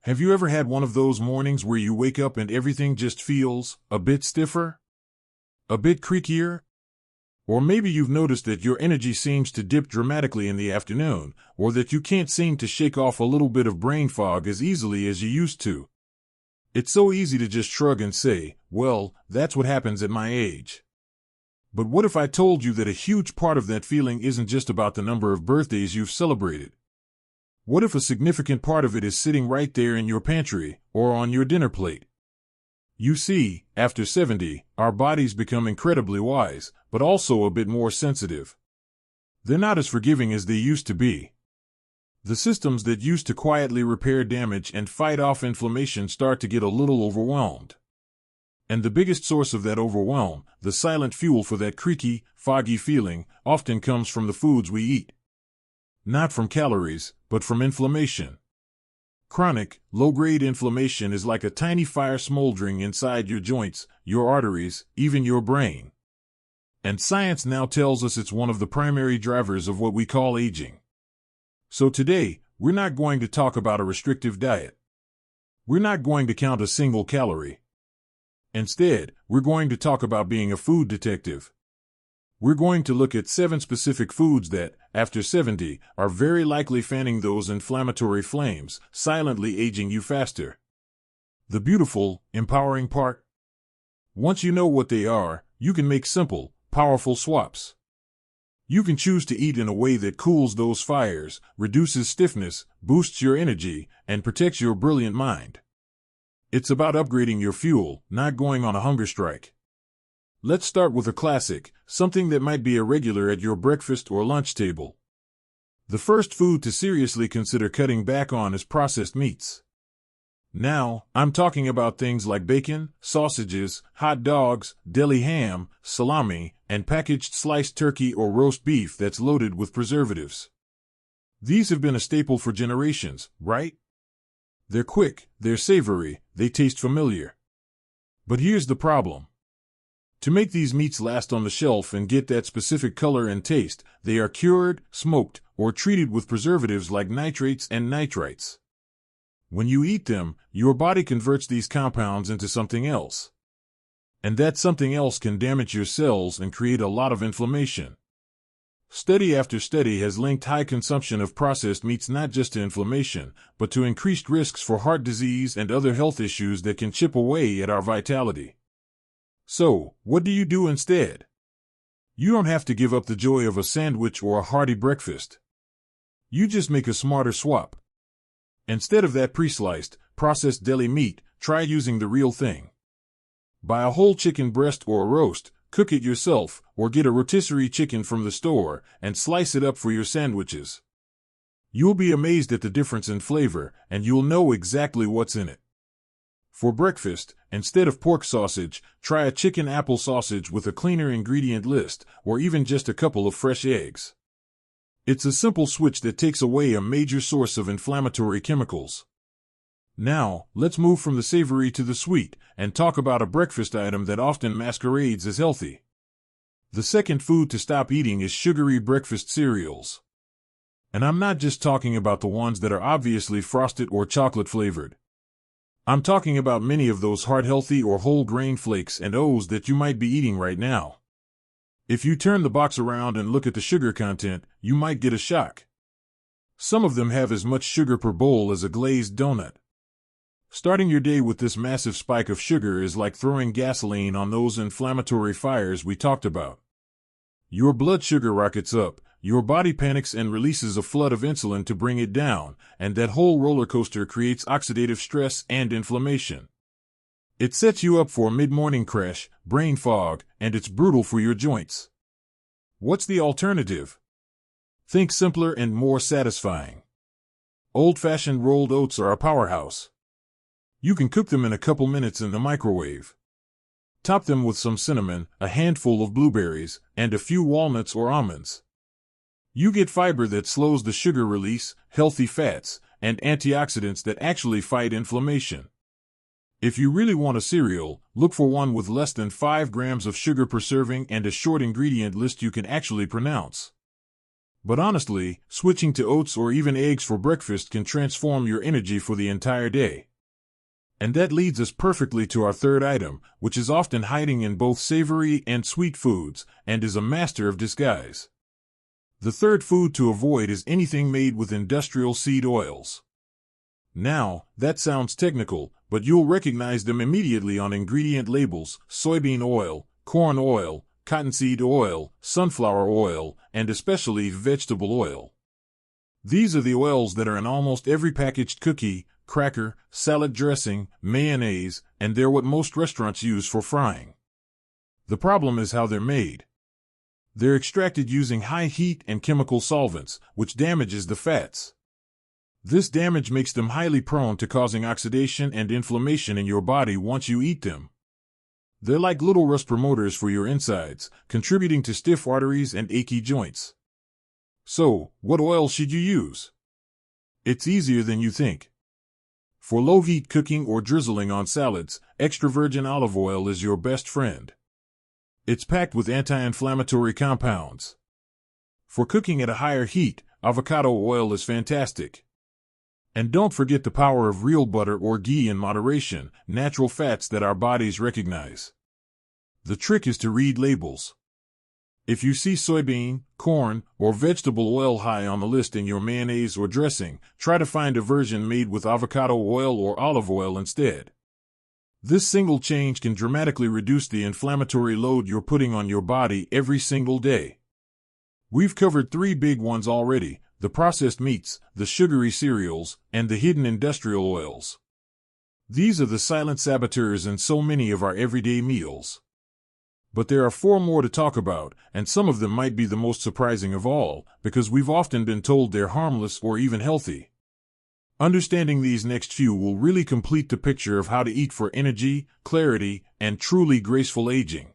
Have you ever had one of those mornings where you wake up and everything just feels a bit stiffer? A bit creakier? Or maybe you've noticed that your energy seems to dip dramatically in the afternoon, or that you can't seem to shake off a little bit of brain fog as easily as you used to. It's so easy to just shrug and say, well, that's what happens at my age. But what if I told you that a huge part of that feeling isn't just about the number of birthdays you've celebrated? What if a significant part of it is sitting right there in your pantry or on your dinner plate? You see, after 70, our bodies become incredibly wise, but also a bit more sensitive. They're not as forgiving as they used to be. The systems that used to quietly repair damage and fight off inflammation start to get a little overwhelmed. And the biggest source of that overwhelm, the silent fuel for that creaky, foggy feeling, often comes from the foods we eat. Not from calories, but from inflammation. Chronic, low-grade inflammation is like a tiny fire smoldering inside your joints, your arteries, even your brain. And science now tells us it's one of the primary drivers of what we call aging. So today, we're not going to talk about a restrictive diet. We're not going to count a single calorie. Instead, we're going to talk about being a food detective. We're going to look at 7 specific foods that, after 70, are very likely fanning those inflammatory flames, silently aging you faster. The beautiful, empowering part? Once you know what they are, you can make simple, powerful swaps. You can choose to eat in a way that cools those fires, reduces stiffness, boosts your energy, and protects your brilliant mind. It's about upgrading your fuel, not going on a hunger strike. Let's start with a classic, something that might be a regular at your breakfast or lunch table. The first food to seriously consider cutting back on is processed meats. Now, I'm talking about things like bacon, sausages, hot dogs, deli ham, salami, and packaged sliced turkey or roast beef that's loaded with preservatives. These have been a staple for generations, right? They're quick, they're savory, they taste familiar. But here's the problem. To make these meats last on the shelf and get that specific color and taste, they are cured, smoked, or treated with preservatives like nitrates and nitrites. When you eat them, your body converts these compounds into something else. And that something else can damage your cells and create a lot of inflammation. Study after study has linked high consumption of processed meats not just to inflammation, but to increased risks for heart disease and other health issues that can chip away at our vitality. So, what do you do instead? You don't have to give up the joy of a sandwich or a hearty breakfast. You just make a smarter swap. Instead of that pre-sliced, processed deli meat, try using the real thing. Buy a whole chicken breast or a roast, cook it yourself, or get a rotisserie chicken from the store, and slice it up for your sandwiches. You'll be amazed at the difference in flavor, and you'll know exactly what's in it. For breakfast, instead of pork sausage, try a chicken apple sausage with a cleaner ingredient list, or even just a couple of fresh eggs. It's a simple switch that takes away a major source of inflammatory chemicals. Now, let's move from the savory to the sweet, and talk about a breakfast item that often masquerades as healthy. The second food to stop eating is sugary breakfast cereals. And I'm not just talking about the ones that are obviously frosted or chocolate flavored. I'm talking about many of those heart-healthy or whole grain flakes and O's that you might be eating right now. If you turn the box around and look at the sugar content, you might get a shock. Some of them have as much sugar per bowl as a glazed donut. Starting your day with this massive spike of sugar is like throwing gasoline on those inflammatory fires we talked about. Your blood sugar rockets up, your body panics and releases a flood of insulin to bring it down, and that whole roller coaster creates oxidative stress and inflammation. It sets you up for a mid-morning crash, brain fog, and it's brutal for your joints. What's the alternative? Think simpler and more satisfying. Old-fashioned rolled oats are a powerhouse. You can cook them in a couple minutes in the microwave. Top them with some cinnamon, a handful of blueberries, and a few walnuts or almonds. You get fiber that slows the sugar release, healthy fats, and antioxidants that actually fight inflammation. If you really want a cereal, look for one with less than 5 grams of sugar per serving and a short ingredient list you can actually pronounce. But honestly, switching to oats or even eggs for breakfast can transform your energy for the entire day. And that leads us perfectly to our third item, which is often hiding in both savory and sweet foods, and is a master of disguise. The third food to avoid is anything made with industrial seed oils. Now, that sounds technical, but you'll recognize them immediately on ingredient labels: soybean oil, corn oil, cottonseed oil, sunflower oil, and especially vegetable oil. These are the oils that are in almost every packaged cookie, cracker, salad dressing, mayonnaise, and they're what most restaurants use for frying. The problem is how they're made. They're extracted using high heat and chemical solvents, which damages the fats. This damage makes them highly prone to causing oxidation and inflammation in your body once you eat them. They're like little rust promoters for your insides, contributing to stiff arteries and achy joints. So, what oil should you use? It's easier than you think. For low-heat cooking or drizzling on salads, extra virgin olive oil is your best friend. It's packed with anti-inflammatory compounds. For cooking at a higher heat, avocado oil is fantastic. And don't forget the power of real butter or ghee in moderation, natural fats that our bodies recognize. The trick is to read labels. If you see soybean, corn, or vegetable oil high on the list in your mayonnaise or dressing, try to find a version made with avocado oil or olive oil instead. This single change can dramatically reduce the inflammatory load you're putting on your body every single day. We've covered 3 big ones already: the processed meats, the sugary cereals, and the hidden industrial oils. These are the silent saboteurs in so many of our everyday meals. But there are 4 more to talk about, and some of them might be the most surprising of all, because we've often been told they're harmless or even healthy. Understanding these next few will really complete the picture of how to eat for energy, clarity, and truly graceful aging.